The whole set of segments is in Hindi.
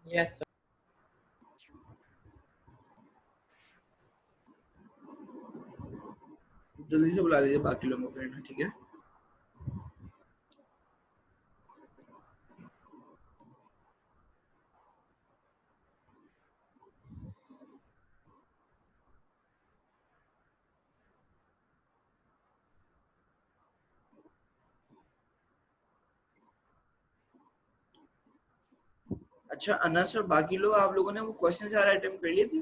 Yes, sir. जल्दी से बुला लीजिए बाकी लोगों को, ठीक है। अच्छा अनस और बाकी लोग, आप लोगों ने वो क्वेश्चन सारे अटेम्प्ट कर लिए थे?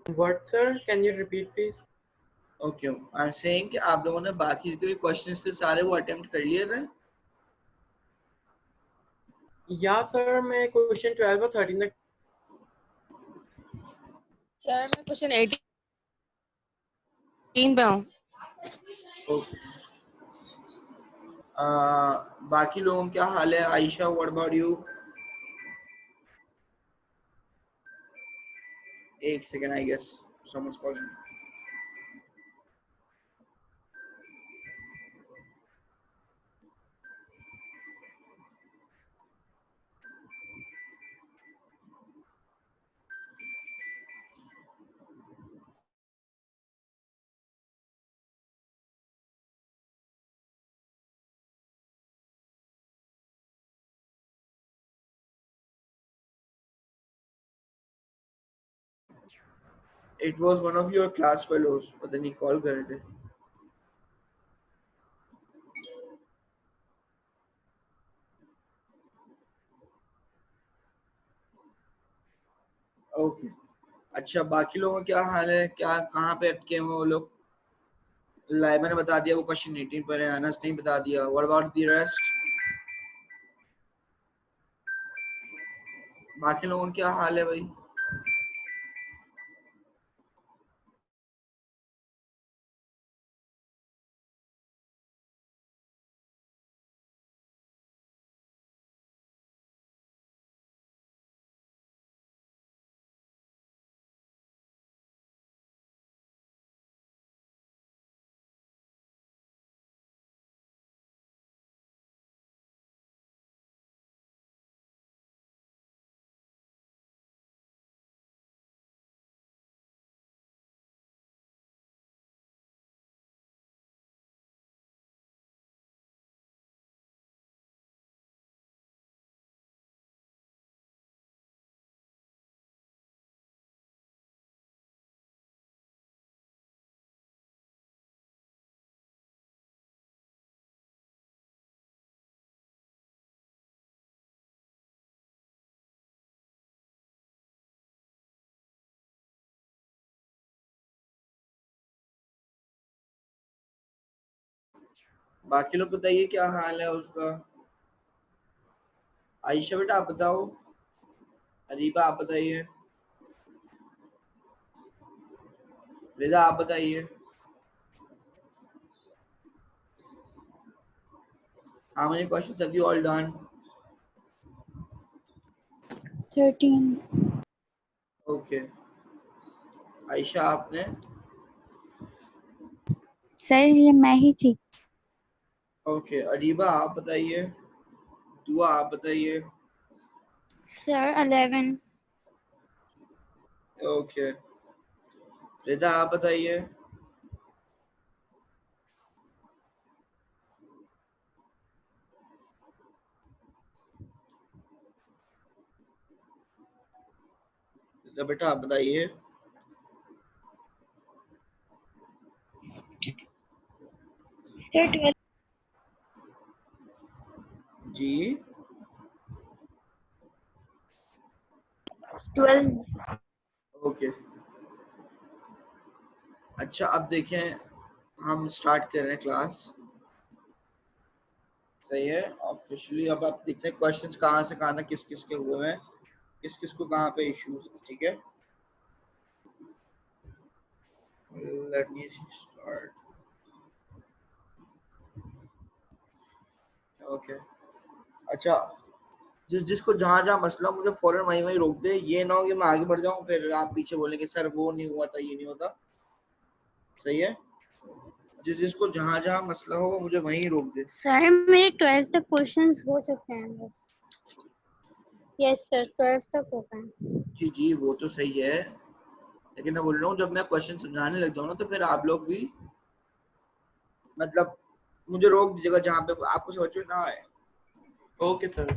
What, sir? Can you repeat, please? Okay, I am saying कि आप लोगों ने बाकी जितने क्वेश्चंस थे सारे वो अटेम्प्ट कर लिए थे? या सर, मैं क्वेश्चन 12 और 13 तक। सर मैं क्वेश्चन 18 पे हूँ। ओके। बाकी लोगों का क्या हाल है? Ayesha, what about you? एक सेकेंड, आई गेस समझ calling. It was one of your class fellows, पता नहीं कॉल कर रहे थे। ओके। अच्छा बाकी लोगों का क्या हाल है? क्या कहाँ पे अटके हैं वो लोग? लाइबा ने बता दिया वो क्वेश्चन 18 पर है, अनस नहीं बता दिया। What about the rest? बाकी लोगों का क्या हाल है भाई? बाकी लोग बताइए क्या हाल है उसका। आयशा बेटा आप बताओ। अरीबा आप बताइए। रिदा आप बताइए। How many questions have you all done? 13। Okay. Ayesha आपने? सर ये मैं ही थी। ओके। अरीबा आप बताइए। दुआ आप बताइए। सर 11। ओके। रिदा आप बताइए। रिदा बेटा आप बताइए। सर 12। जी 12। ओके। अच्छा अब देखें, हम स्टार्ट कर रहे हैं क्लास, सही है ऑफिशियली। अब आप देखते हैं क्वेश्चंस कहाँ से कहाँ तक किस किस के हुए हैं, किस किस को कहाँ पे इश्यूज, ठीक है। Let me start. ओके। अच्छा जिसको जहाँ जहाँ मसला, मुझे फौरन वहीं वहीं रोक दे। ये ना हो कि मैं आगे बढ़ जाऊँ फिर आप पीछे बोलेंगे सर वो नहीं हुआ था, ये नहीं होता, सही है। जिसको जहाँ जहाँ मसला हो वो मुझे वहीं रोक दे। सर मेरे 12 तक क्वेश्चंस हो चुके हैं बस। यस सर 12 तक होगा। जी जी वो तो सही है, लेकिन मैं बोल रहा हूँ जब मैं क्वेश्चन समझाने लग जाऊँ ना तो फिर आप लोग भी मतलब मुझे रोक दीजिएगा जहाँ पे आपको समझ में ना आए। Okay sir.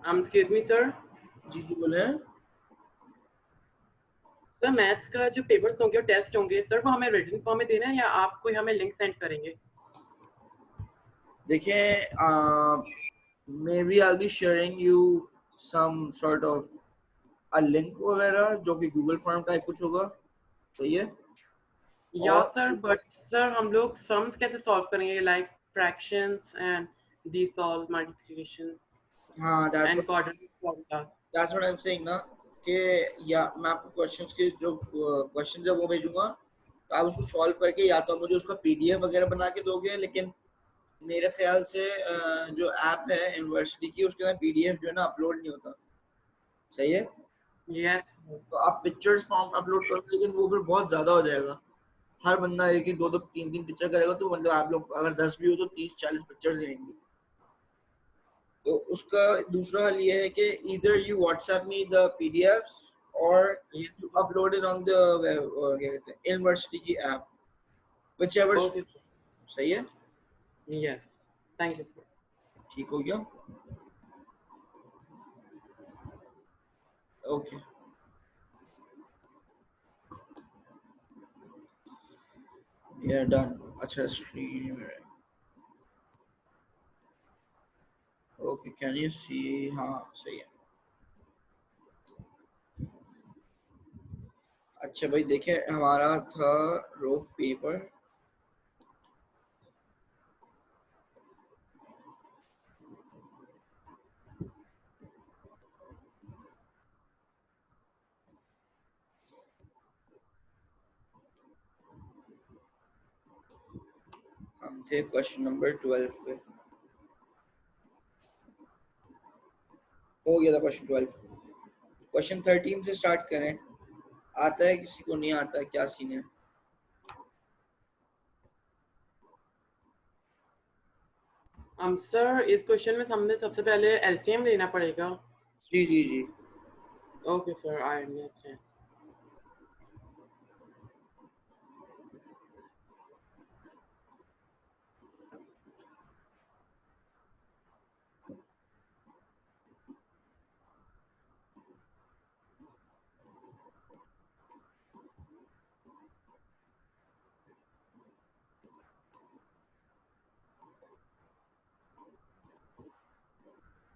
Excuse me sir. जी जी बोले। सर मैथ्स का जो पेपर्स होंगे और टेस्ट होंगे सर वो हमें रिटन फॉर्म में देना है या आप कोई हमें लिंक सेंड करेंगे? देखिए maybe I'll be sharing you some sort of a link वगैरह जो कि गूगल फॉर्म टाइप कुछ होगा, सही है। या और सर बट सर हम लोग सम्स कैसे सॉल्व करेंगे like fractions and the solve multiplication हाँ and quadratic formula? that's what I'm saying ना कि या मैं आपको क्वेश्चंस के जो क्वेश्चन जब वो भेजूंगा तो आप उसको सॉल्व करके या तो मुझे उसका पीडीएफ वगैरह बना के दोगे, लेकिन मेरे ख्याल से जो ऐप है यूनिवर्सिटी की उसके अंदर पीडीएफ जो है ना अपलोड नहीं होता, सही है। यस तो आप पिक्चर्स फॉर्म अपलोड करोगे लेकिन वो फिर बहुत ज्यादा हो जाएगा, हर बंदा एक एक दो दो तीन तीन पिक्चर करेगा तो मतलब आप लोग अगर 10 भी हो तो 30-40 पिक्चर्स लेंगे। तो उसका दूसरा हल ये है कि either you WhatsApp me the PDFs or you upload it on the क्या कहते हैं यूनिवर्सिटी की ऐप, whichever ओके सही है। Yes thank you sir. ठीक हो गया, ओके ये डन। अच्छा screen okay can you see, हाँ सही है। अच्छा भाई देखिए हमारा था रोफ पेपर, हम थे क्वेश्चन नंबर 12 पे, हो गया था क्वेश्चन 12। क्वेश्चन 13 से स्टार्ट करें, आता है किसी को नहीं आता है, क्या सीन है? सर इस क्वेश्चन में हमने सबसे पहले एलसीएम लेना पड़ेगा। जी जी जी okay sir I understand.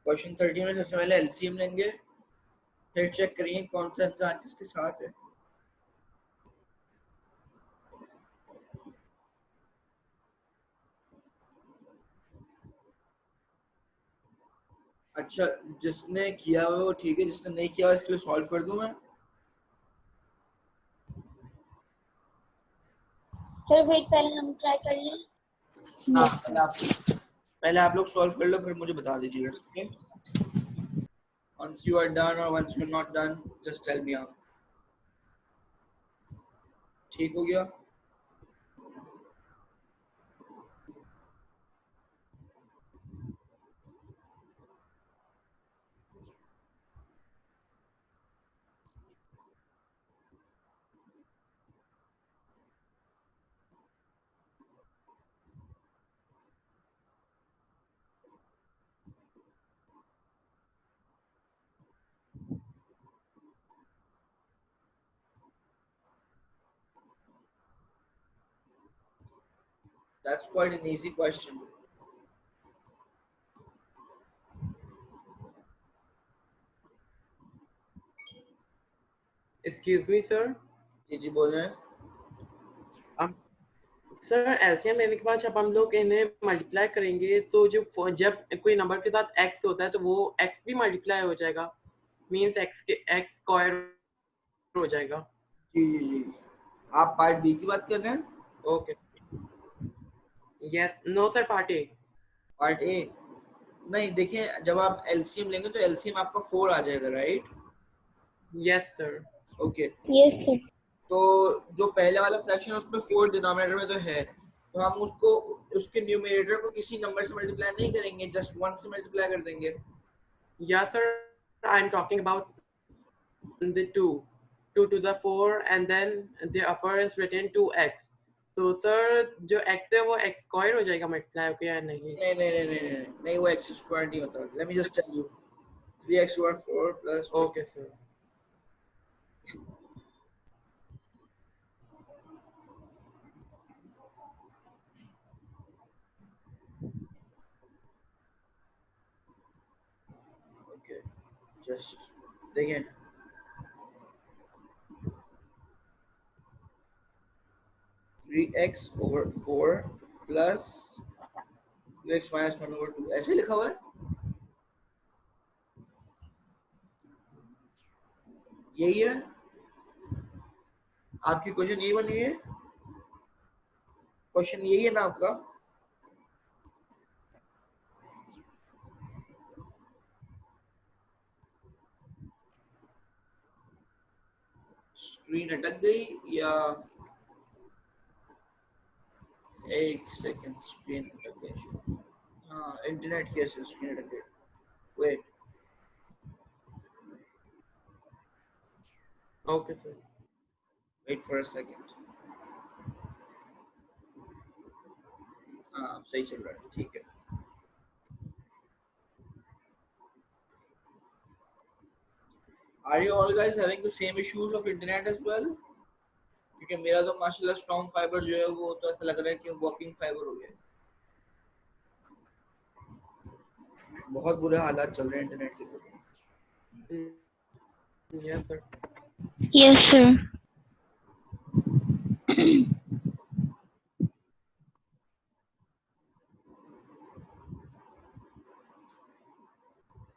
Question 13 में सबसे पहले एलसीएम लेंगे, फिर चेक करिए कौन सा इंसान किसके साथ है। अच्छा जिसने किया हुआ वो ठीक है, जिसने नहीं किया इसके लिए सॉल्व कर दूं मैं? सर वेट पहले हम ट्राई कर लें। हाँ पहले आप लोग सॉल्व कर लो फिर मुझे बता दीजिएगा, ठीक है। once you are done or once you're not done just tell me out, ठीक हो गया। That's quite an easy question. Excuse me sir. जी जी बोले। सर एलसीएम लेने के बाद जब हम लोग इन्हें मल्टीप्लाई करेंगे तो जो जब कोई नंबर के साथ एक्स होता है तो वो एक्स भी मल्टीप्लाई हो जाएगा, मींस एक्स के एक्स स्क्वायर हो जाएगा। जी जी जी आप पार्ट बी की बात कर रहे हैं? Okay yes no sir part A. Part A नहीं, देखिए जब आप एलसीएम लेंगे तो एलसीएम आपका 4 आ जाएगा, right? Yes sir. Okay yes sir. तो जो पहले वाला फ्रैक्शन है उसमें 4 डिनोमिनेटर में तो है, तो हम उसको उसके न्यूमरेटर को किसी नंबर से मल्टीप्लाई नहीं करेंगे, जस्ट 1 से मल्टीप्लाई कर देंगे। Yeah, sir. I'm talking about the 2 to the 4 and then the upper is written 2x. तो सर जो x है वो x स्क्वायर हो जाएगा मल्टीप्लाई होके या नहीं? नहीं नहीं नहीं नहीं नहीं नहीं, वो x स्क्वायर नहीं होता. Let me just tell you 3x over 4 plus okay sir. okay, just देखें 3x over 4 plus 2x minus 1 over 2 ऐसे लिखा हुआ है. यही है आपकी क्वेश्चन, यही बनी है क्वेश्चन, यही है ना आपका. स्क्रीन अटक गई या एक सेकंड, स्क्रीन अटक गई. हाँ, इंटरनेट कैसे स्क्रीन अटक गई. Wait, okay sir. Wait for a second. हाँ, सही चल रहा है, ठीक है. Are you all guys having the same issues of internet as well? क्योंकि मेरा तो माशाल्लाह स्ट्रॉन्ग फाइबर जो है वो तो ऐसा लग रहा है कि वॉकिंग फाइबर हो गया. बहुत बुरे हालात चल रहे हैं इंटरनेट के. Yes sir. Yes, sir.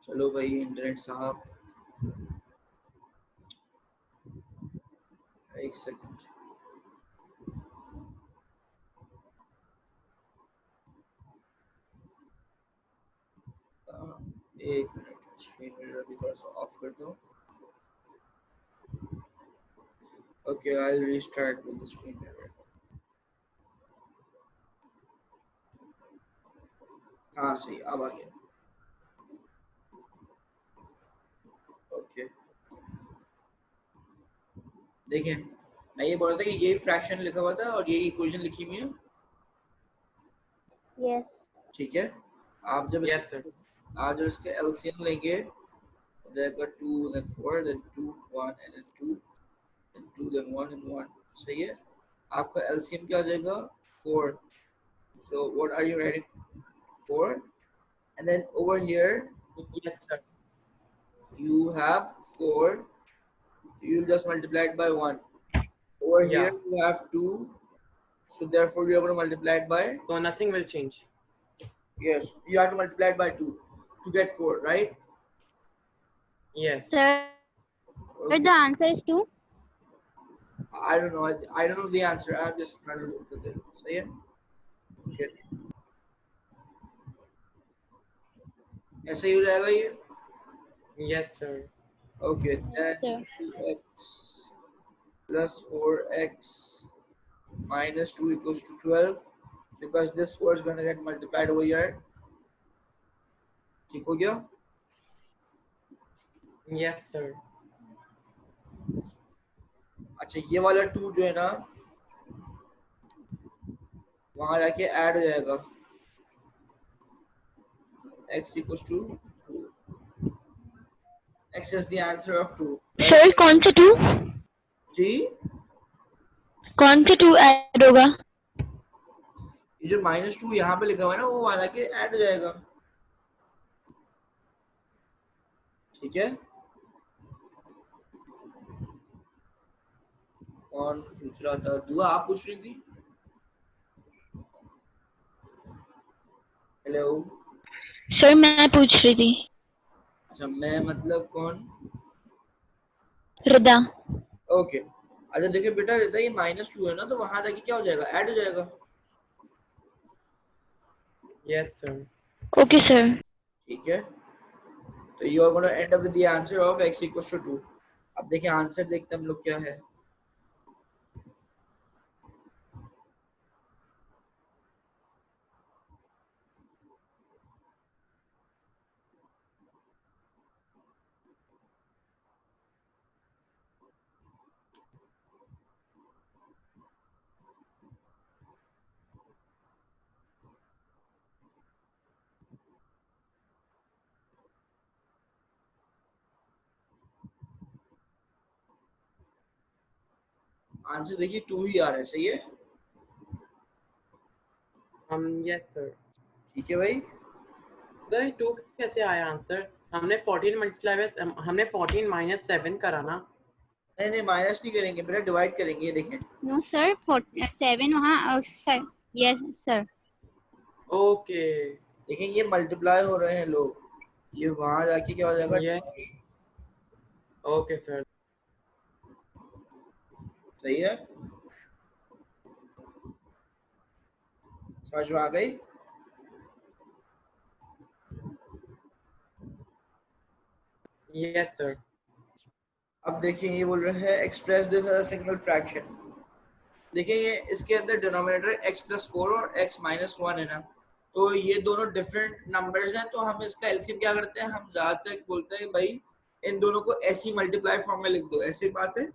चलो भाई इंटरनेट साहब, एक सेकंड. एक मिनट, स्क्रीन मिरर अभी थोड़ा सा ऑफ कर दो. Okay, I will restart with the screen mirror. हाँ सही, अब आ गया. ओके, देखें मैं ये बोल रहा था कि यही फ्रैक्शन लिखा हुआ था और यही इक्वेशन लिखी हुई है. Yes. ठीक है. आप जब Yes sir. आप जब इसके एलसीएम लेंगे, देगा 2 then 4 then 2 1 and then 2 then 2 then 1 and 1. सही है. आपका एलसीएम क्या आ जाएगा? 4. So what are you writing? 4 and then over here Yes sir. you have 4, you just multiply it by 1. Over Yeah. here you have 2, so therefore you are going to multiply it by, So nothing will change. yes, you have to multiply it by 2 to get 4, right? Yes. Sir, Okay. the answer is 2. I don't know. I don't know the answer. I'm just trying to look at it. So yeah. Okay. ऐसे ही हो जाएगा ये. Yes sir. Okay. Yes, Then sir. 2x plus 4x minus 2 equals to 12 because this 4 is going to get multiplied over here. ठीक हो गया? Yes sir. अच्छा, ये वाला 2 जो है ना वहां जाके ऐड हो जाएगा. x equals to 2. x is the answer of 2. Sir, कौन से 2? जी, कौन से 2 ऐड होगा? ये जो -2 यहाँ पे लिखा हुआ है ना वो वाला के ऐड हो जाएगा. ठीक है. कौन पूछ रहा था? दुआ आप पूछ रही थी. हेलो. सर मैं पूछ रही थी. अच्छा, मैं मतलब कौन? रिदा. ओके. अच्छा देखिए बेटा, रिदा ये -2 है ना तो वहां जाके क्या हो जाएगा? ऐड हो जाएगा. Yes sir. Okay sir. ठीक है. तो you are gonna end up with the answer of x equals to 2. अब देखिए आंसर देखते हम लोग क्या है. आंसर देखिए 2 ही आ रहा है, सही है? Yes sir. ठीक है भाई। सर 2 कैसे आया आंसर? हमने 14 मल्टीप्लाई बाय हमने 14 माइनस 7 करा ना। नहीं नहीं, माइनस नहीं करेंगे बेटा, डिवाइड करेंगे। ये देखें, नो सर 7 वहाँ सर यस सर ओके देखें ये मल्टीप्लाई हो रहे हैं लोग, ये वहां जाके क्या हो जाएगा, ये divide। Okay sir. सही है, समझ में आ गई? Yes sir. अब देखिए ये बोल रहे हैं express this as a single fraction. देखिए ये इसके अंदर डिनोमिनेटर x प्लस 4 और x माइनस 1 है ना, तो ये दोनों डिफरेंट नंबर्स हैं, तो हम इसका एलसीएम क्या करते हैं, हम ज्यादातर बोलते हैं भाई इन दोनों को ऐसे ही मल्टीप्लाई फॉर्म में लिख दो, ऐसी बात है,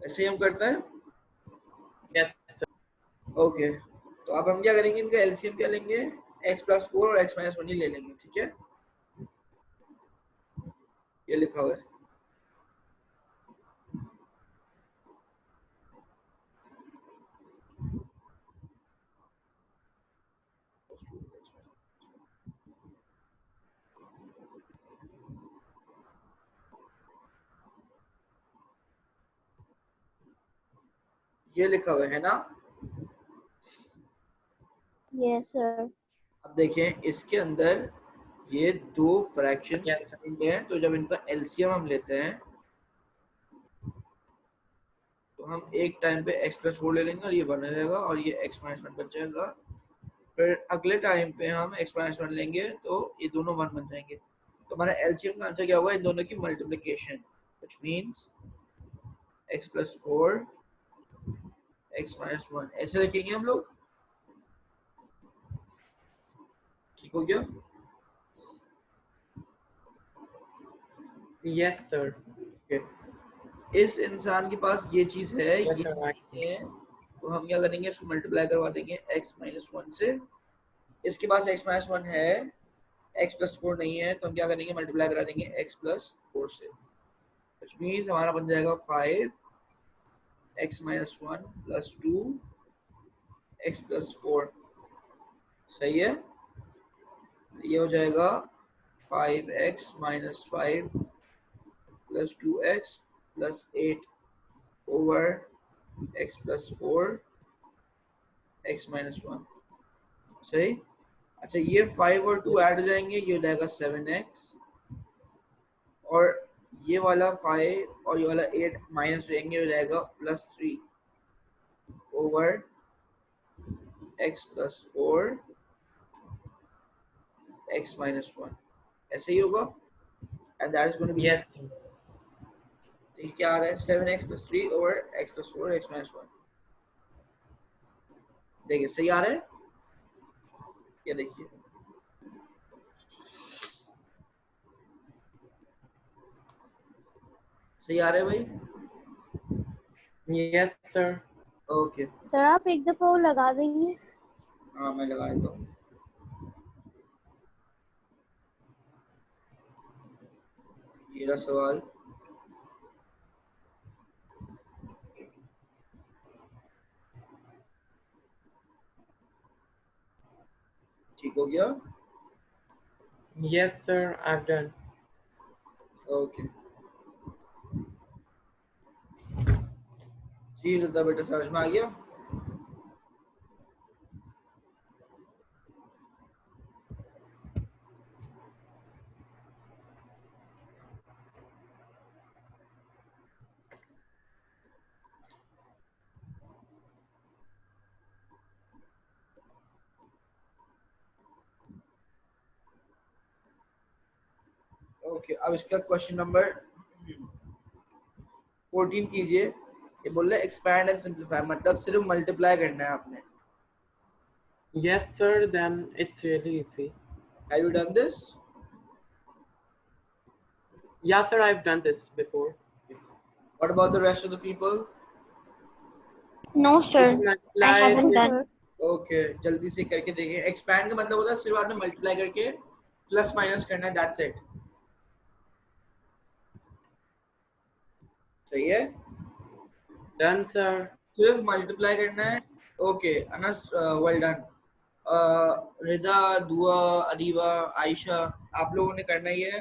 ऐसे ही हम करते हैं। Yes sir. ओके, तो अब हम क्या करेंगे, इनका एलसीएम क्या लेंगे, x प्लस 4 और x माइनस 1 ही ले लेंगे, ठीक है? ये लिखा हुआ है। ये लिखा हुआ है ना। यस सर अब देखें इसके अंदर ये दो फ्रैक्शंस यस सर। हैं, तो जब इनका एलसीएम हम लेते हैं तो हम एक टाइम पे x प्लस 4 ले लेंगे और ये बन रहेगा और ये x माइनस 1 बच जाएगा। फिर अगले टाइम पे हम x माइनस 1 लेंगे तो ये दोनों 1 बन जाएंगे। तो हमारा एलसीएम का आंसर क्या होगा, इन दोनों की multiplication, which means x plus 4 x minus 1, ऐसे लिखेंगे हम लोग। ठीक हो गया? Yes sir. Okay. इस इंसान के पास ये चीज है, यस ये सर। नहीं है, तो हम क्या करेंगे, इसको मल्टीप्लाई करवा देंगे x माइनस 1 से। इसके पास x माइनस 1 है, x प्लस 4 नहीं है, तो हम क्या करेंगे, मल्टीप्लाई करा देंगे x प्लस 4 से, व्हिच मींस हमारा बन जाएगा 5 x minus 1 plus 2 x plus 4। सही है, ये हो जाएगा 5x minus 5 plus 2x plus 8 over x plus 4 x minus 1। सही। अच्छा ये 5 और 2 ऐड हो जाएंगे, ये हो जाएगा 7x, और ये वाला 5 और ये वाला 8 माइनस हो जाएंगे, हो जाएगा plus 3 over x plus 4 x minus 1। ऐसे ही होगा, and that is going to be, yes ये क्या आ रहा है, 7x plus 3 over x plus 4 x minus 1। देखिए सही आ रहा है, ये देखिए सही आ रहा है भाई। Yes sir. ओके, सर आप एक दफा वो लगा देंगे। हाँ मैं लगा देता हूँ। ये रहा सवाल। ठीक हो गया? Yes sir I have done. Okay जी रद्दा बेटा, समझ में आ गया? ओके, अब इसका क्वेश्चन नंबर 14 कीजिए। ये बोल रहे एक्सपैंड एंड सिंप्लीफाई, मतलब सिर्फ मल्टीप्लाई करना है आपने। Yes sir, then it's really easy. Have you done this? Yeah sir, I've done this before. What about the rest of the people? No, sir. I Multiply haven't with- done. Okay, जल्दी से करके देखिए। एक्सपैंड का मतलब होता है सिर्फ आपने मल्टीप्लाई करके प्लस माइनस करना है, दैट्स इट। सही है, डन सर। सिर्फ मल्टीप्लाई करना है। Okay Anas, well done. Rida, Dua, Adiba, Ayesha, आप लोगों ने करना ही है,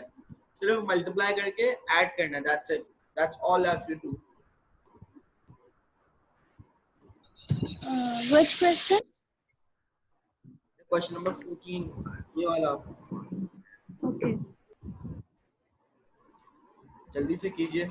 सिर्फ मल्टीप्लाई करके ऐड करना है, that's it, that's all I have to do. Which question? Question number 14, ये वाला, Okay. जल्दी से कीजिए।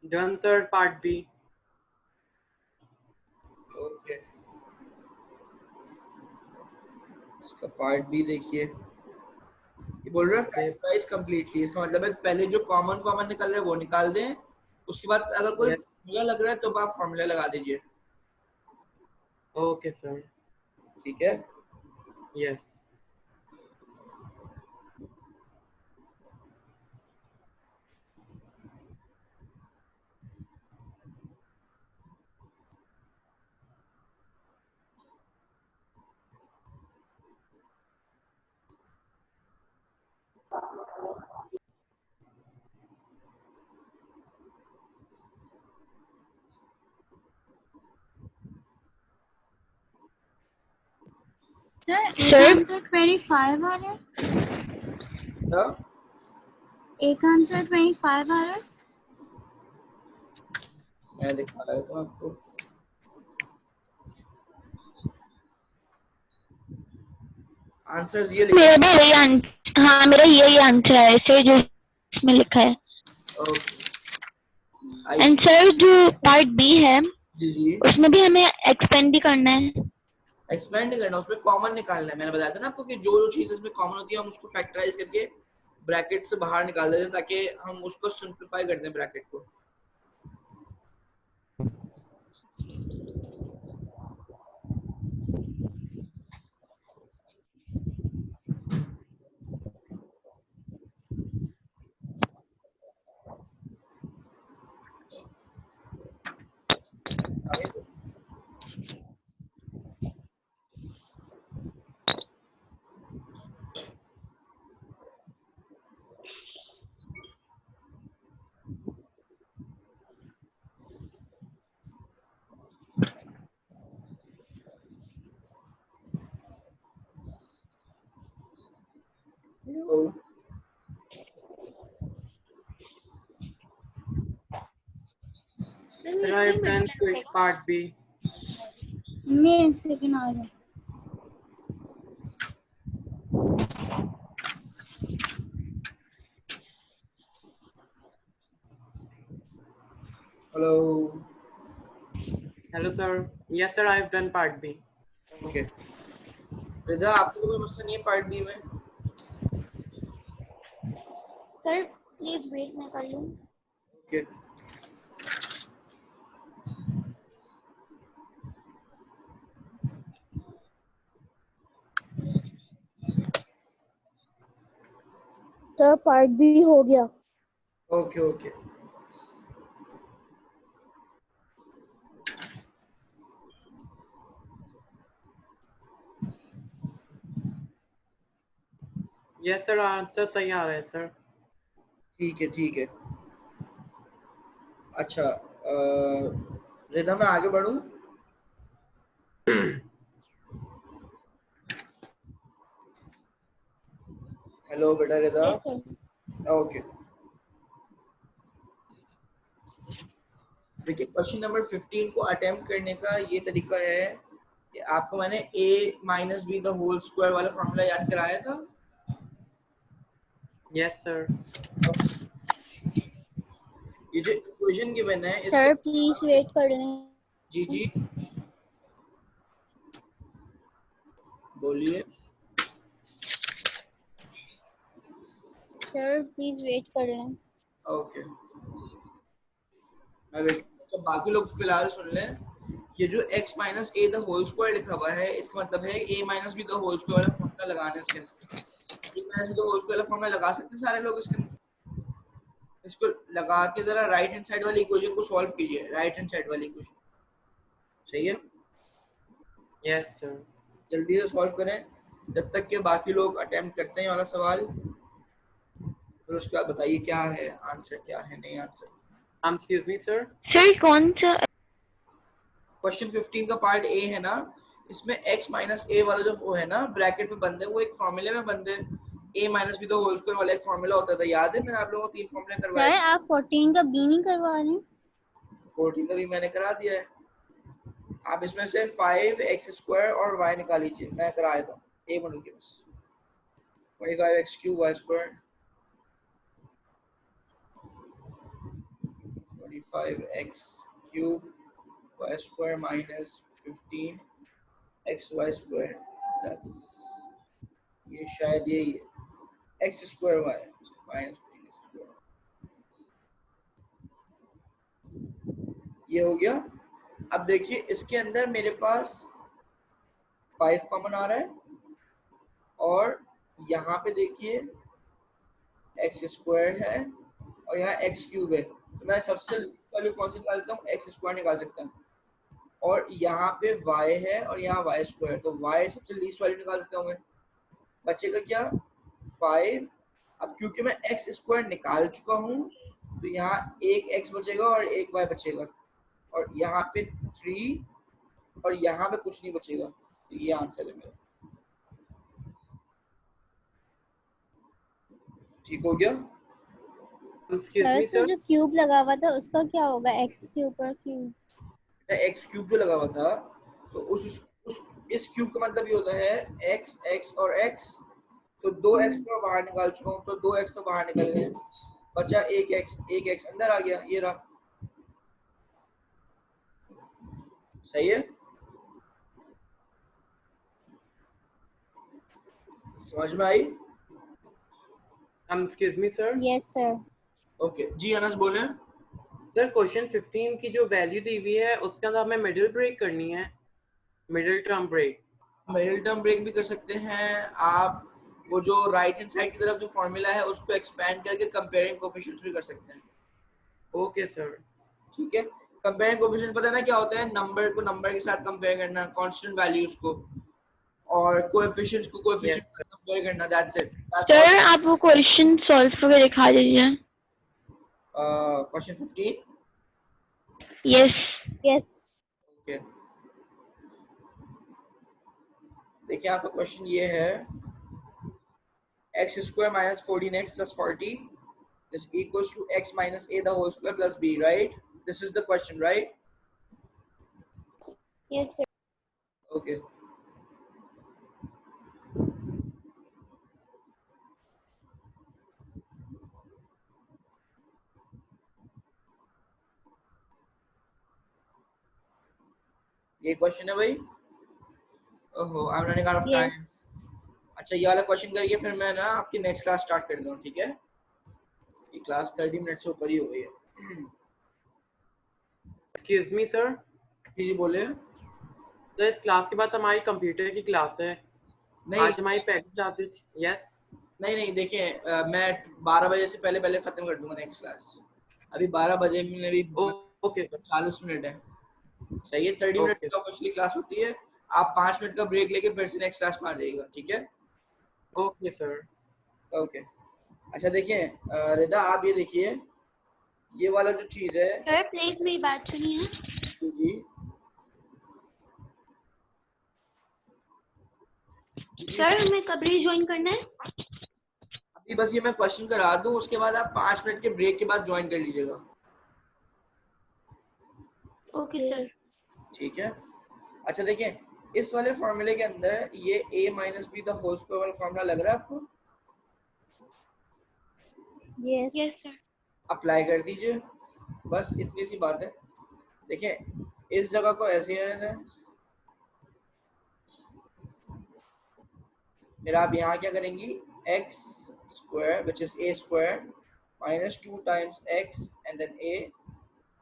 Done sir, part B. Okay, इसका पार्ट बी देखिए, ये बोल रहा है फैक्टराइज कंप्लीटली, इसका मतलब है पहले जो कॉमन कॉमन निकल रहा है वो निकाल दें, उसके बाद अगर कोई Yes. फॉर्मूला लग रहा है तो आप फॉर्मूला लगा दीजिए, ओके सर। ठीक है। यस। सर एक Sir? आंसर 25 आ रहा है, हाँ? एक आंसर 25 आ रहा है। मैं दिखा रहा हूँ आपको, आंसर्स ये लिखे। मेरा भी यही आंसर, हाँ मेरा यही आंसर है सर जो इसमें लिखा है। ओके एंड सर जो पार्ट बी है जी जी, उसमें भी हमें एक्सपेंड भी करना है। एक्सपेंड नहीं करना, उसमें कॉमन निकालना है, मैंने बताया था ना आपको कि जो जो चीज इसमें कॉमन होती है हम उसको फैक्टराइज करके ब्रैकेट से बाहर निकाल देते हैं ताकि हम उसको सिंप्लीफाई कर दें ब्रैकेट को। आगे तो sir I have done quick part B. मैं एक सेकंड आ रहा हूँ। Hello, hello sir. Yes sir, I have done part B. Okay Rida, आपको कोई मसला नहीं है पार्ट बी में? सर प्लीज वेट मैं कर लूँ। ओके सर पार्ट बी हो गया। Okay okay, yes sir, answer सही आ रहा है सर। ठीक है ठीक है। अच्छा रिदा मैं आगे बढ़ूं? हेलो बेटा रिदा, यस सर। ओके देखिए क्वेश्चन नंबर 15 को अटेम्प्ट करने का ये तरीका है कि आपको मैंने a minus b the whole square वाला फॉर्मूला याद कराया था। Yes sir. ये जो इक्वेशन गिवन है सर प्लीज वेट कर लें। जी जी बोलिए। सर प्लीज वेट कर लें। ओके मैं वेट, तो बाकी लोग फिलहाल सुन लें ये जो x minus a the whole square लिखा हुआ है, इसका मतलब है a minus b the whole square वाला फॉर्मूला लगाना है इसके अंदर। a minus b the whole square वाला फॉर्मूला लगा सकते हैं सारे लोग इसके अंदर। इसको लगा के जरा राइट हैंड साइड वाली इक्वेशन को सॉल्व कीजिए, राइट हैंड साइड वाली इक्वेशन। सही है, यस सर। जल्दी से सॉल्व करें जब तक के बाकी लोग अटेम्प्ट करते हैं वाला सवाल, फिर उसके बाद बताइए क्या है आंसर, क्या है नहीं answer. Excuse me sir. Sir कौन सा? क्वेश्चन 15 का पार्ट ए है ना, इसमें x माइनस ए वाला जो वो है ना ब्रैकेट में बंद है, वो एक फॉर्मूले में बंद है। a minus b the whole square वाला एक फॉर्मूला होता था, याद है? मैंने आप लोगों को 3 फॉर्मूले करवाए। सर आप 14 का बी नहीं करवा रहे? 14 का भी मैंने करा दिया है। आप इसमें से 5x स्क्वायर और y निकाल लीजिए, मैं करा देता हूँ। a बनूंगी बस 25x cube y square 25x cube y square minus 15xy square plus ये शायद यही है x square y minus 15x square. ये हो गया। अब देखिए इसके अंदर मेरे पास 5 कॉमन आ रहा है और यहाँ पे देखिए x स्क्वायर है और यहाँ x क्यूब है, तो मैं सबसे वैल्यू कौन सी निकालता हूँ? x स्क्वायर निकाल सकता हूँ। और यहाँ पे y है और यहाँ y स्क्वायर, तो y सबसे लीस्ट वैल्यू निकाल सकता हूँ मैं। बचेगा क्या? 5। अब क्योंकि मैं x स्क्वायर निकाल चुका हूँ तो यहाँ एक x बचेगा और एक y बचेगा, और यहाँ पे 3 और यहाँ पे कुछ नहीं बचेगा। तो ये आंसर है मेरा। ठीक हो गया? एक्सक्यूज सर मी तो सर। जो क्यूब लगा हुआ था उसका क्या होगा? एक्स के ऊपर क्यूब। एक्स क्यूब जो लगा हुआ था, तो उस इस क्यूब का मतलब ये होता है एक्स एक्स और एक्स, तो 2x को बाहर निकाल चुका हूँ, तो 2x तो बाहर निकल गए, बचा एक एक्स अंदर आ गया, ये रहा। सही है, समझ में आई? Excuse me sir. Yes sir. Okay जी, अनस बोले। सर क्वेश्चन 15 की जो वैल्यू दी हुई है उसके अंदर हमें मिडिल ब्रेक करनी है, middle term break. Middle term break भी कर सकते हैं आप, वो जो राइट हैंड साइड की तरफ जो फॉर्मूला है उसको एक्सपेंड करके कंपेयरिंग कोएफिशिएंट्स भी कर सकते हैं। Okay sir. ठीक है, कंपेयरिंग कोएफिशिएंट्स पता है ना क्या होता है? नंबर को नंबर के साथ कंपेयर करना, कांस्टेंट वैल्यूज को, और कोएफिशिएंट्स को कोएफिशिएंट यस के साथ कंपेयर करना। That's it. सर आप वो क्वेश्चन सॉल्व करके दिखा दीजिए। क्वेश्चन 15। यस। यस। ओके, देखिए आपका क्वेश्चन ये है, x square minus 14x plus 40 is equals to x minus a the whole square plus b, right? This is the question, right? Yes sir. Okay. ये क्वेश्चन है भाई। ओहो, I'm running out of Yes. time. अच्छा, ये वाला क्वेश्चन करिए, फिर मैं ना आपकी नेक्स्ट क्लास स्टार्ट कर दूँ, ठीक है? ये क्लास 30 मिनट से ऊपर ही हो गई है। Excuse me sir. जी बोले। तो इस क्लास के बाद हमारी कंप्यूटर की क्लास है। नहीं आज हमारी पहली क्लास है। यस। नहीं देखिए, मैं 12 बजे से पहले पहले खत्म कर दूंगा नेक्स्ट क्लास। अभी 12 बजे में भी ओके सर। 40 मिनट है। सही है, 30 मिनट Okay. की ऑफिशियली क्लास होती है। आप 5 मिनट का ब्रेक लेके फिर से नेक्स्ट क्लास में आ जाइएगा, ठीक है? Okay sir. ओके। अच्छा देखिए रिदा, आप ये देखिए, ये वाला जो चीज है। सर प्लीज मेरी बात सुनिए। जी सर हमें कब रिज्वाइन करना है? अभी बस ये मैं क्वेश्चन करा दूं, उसके बाद आप 5 मिनट के ब्रेक के बाद ज्वाइन कर लीजिएगा। Okay sir. ठीक है। अच्छा देखिए, इस वाले फॉर्मूले के अंदर ये a minus b the whole square वाला फॉर्मूला लग रहा है आपको? यस। Yes sir. अप्लाई कर दीजिए, बस इतनी सी बात है। देखिए इस जगह को ऐसे ही रहने दें, फिर आप यहाँ क्या करेंगी? x square which is a square minus 2 times x and then a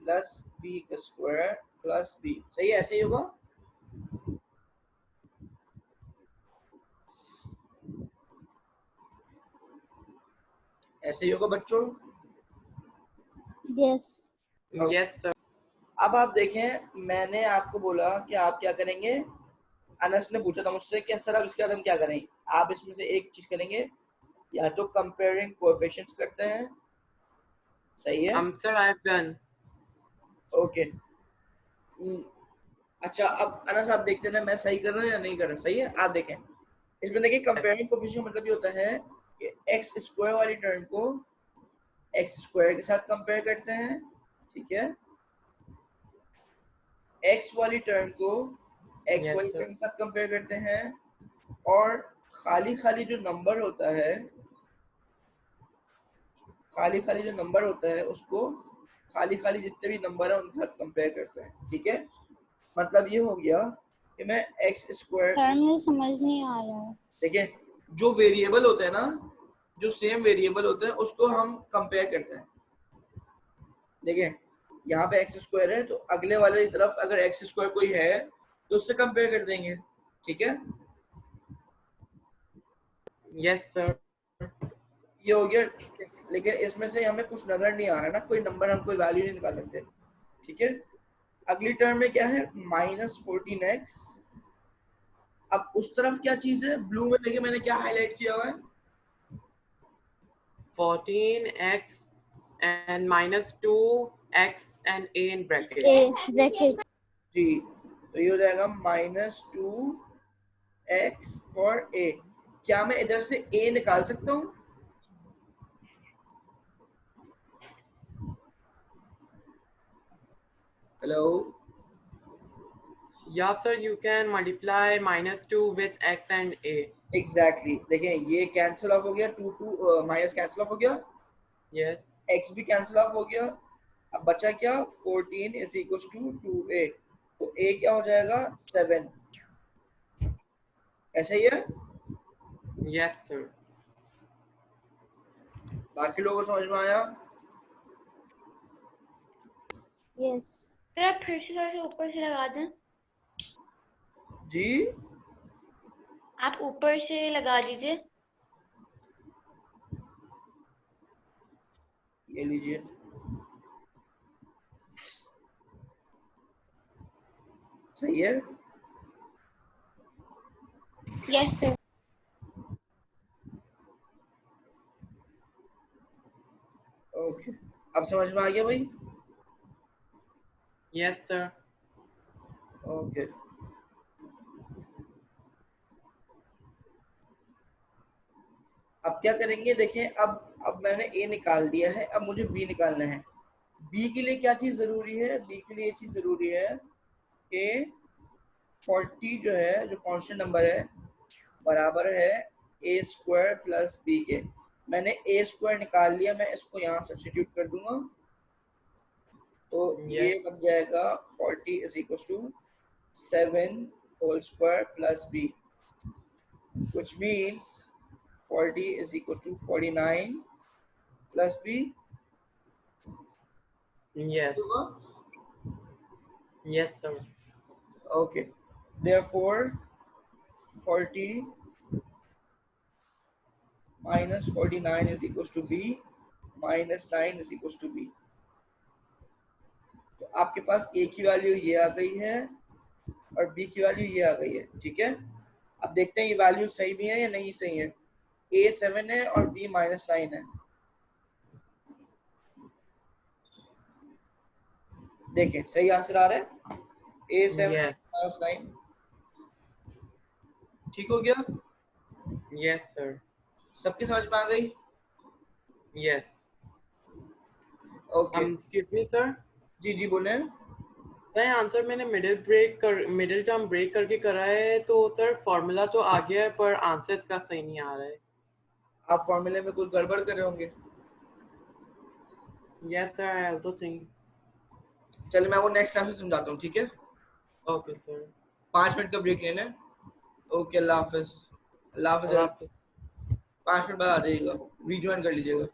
plus b का स्क्वायर प्लस बी, सही है, ऐसे ही होगा। ऐसे ही होगा बच्चों। Yes Yes, sir. अब आप देखें, मैंने आपको बोला कि आप क्या करेंगे, अनस ने पूछा था मुझसे कि सर अब इसके बाद हम क्या करें। आप इसमें से एक चीज करेंगे, या तो कंपेयरिंग कोएफिशिएंट्स करते हैं, सही है, Sir, I've done. ओके। अच्छा अब अनस आप देखते ना मैं सही कर रहा हूँ या नहीं कर रहा, सही है, आप देखें इसमें। देखिए कंपेयरिंग कोएफिशिएंट मतलब ये होता है कि एक्स स्क्वायर वाली टर्म को एक्स स्क्वायर के साथ कंपेयर करते हैं, ठीक है, एक्स वाली टर्म को एक्स Yes, वाली sir. टर्म के साथ कंपेयर करते हैं, और खाली खाली जो नंबर होता है, खाली खाली जो नंबर होता है उसको खाली खाली जितने भी नंबर है उनके साथ कंपेयर करते हैं, ठीक है। मतलब ये हो गया कि मैं एक्स स्क्वायर, सर मुझे समझ नहीं आ रहा है। देखिए जो वेरिएबल होता है ना, जो सेम वेरिएबल होता है उसको हम कंपेयर करते हैं। देखिए यहाँ पे एक्स स्क्वायर है तो अगले वाले की तरफ अगर एक्स स्क्वायर कोई है तो उससे कंपेयर कर देंगे, ठीक है। Yes, sir. ये हो गया, लेकिन इसमें से हमें कुछ नजर नहीं आ रहा ना, कोई नंबर हम कोई वैल्यू नहीं निकाल सकते, ठीक है। अगली टर्म में क्या है, -14x। अब उस तरफ क्या चीज है, ब्लू में देखिए मैंने क्या हाईलाइट किया हुआ है, 14x and -2x and a in bracket. A bracket. जी, तो ये हो जाएगा -2x और a। क्या मैं इधर से a निकाल सकता हूँ? Hello, Yeah, sir, you can multiply -2 with x and a. Exactly देखिए ये कैंसिल ऑफ हो गया, two two minus cancel off हो गया, Yes. x भी कैंसिल ऑफ हो गया। अब बचा क्या, 14 इज इक्वल टू 2a, तो a क्या हो जाएगा 7, ऐसा ही है। Yes, sir. बाकी लोगों को समझ में आया? यस सर आप फिर से थोड़ा सा ऊपर से लगा दें। जी आप ऊपर से लगा दीजिए। ये लीजिए, सही है। Yes sir. ओके, अब समझ में आ गया भाई? Yes, sir. ओके, अब क्या करेंगे, देखें अब मैंने a निकाल दिया है, अब मुझे b निकालना है। b के लिए क्या चीज जरूरी है, b के लिए ये चीज जरूरी है कि 40 जो है, जो कांस्टेंट नंबर है, बराबर है a स्क्वायर प्लस b के। मैंने a स्क्वायर निकाल लिया, मैं इसको यहाँ सब्स्टिट्यूट कर दूंगा, तो ये Yes. बन जाएगा 40 is equal to 7 whole square plus b, which means 40 is equal to 49 plus b Yes. होगा। Yes, sir. Okay, therefore 40 minus 49 is equals to b minus 9 is equals to b। तो आपके पास a की वैल्यू ये आ गई है और b की वैल्यू ये आ गई है, ठीक है। अब देखते हैं ये वैल्यू सही भी है या नहीं सही है। a 7 है और b -9 है, देखें सही आंसर आ रहा है, a 7 Yes. -9, ठीक हो गया। Yes, sir. सबकी समझ में आ गई? Yes. Okay, Excuse me, sir. जी जी बोले। सर आंसर मैंने मिडिल टर्म ब्रेक करके करा है, तो सर फॉर्मूला तो आ गया है पर आंसर का सही नहीं आ रहा है। आप फॉर्मूले में कुछ गड़बड़ कर रहे होंगे। Yes, sir. I also think. चलिए मैं वो नेक्स्ट टाइम से समझाता हूँ, ठीक है। Okay, sir. 5 मिनट का ब्रेक लेना है। ओके, अल्लाह हाफिज। अल्लाह हाफिज। Allah Hafiz. 5 मिनट बाद आ जाइएगा, रिज्वाइन कर लीजिएगा।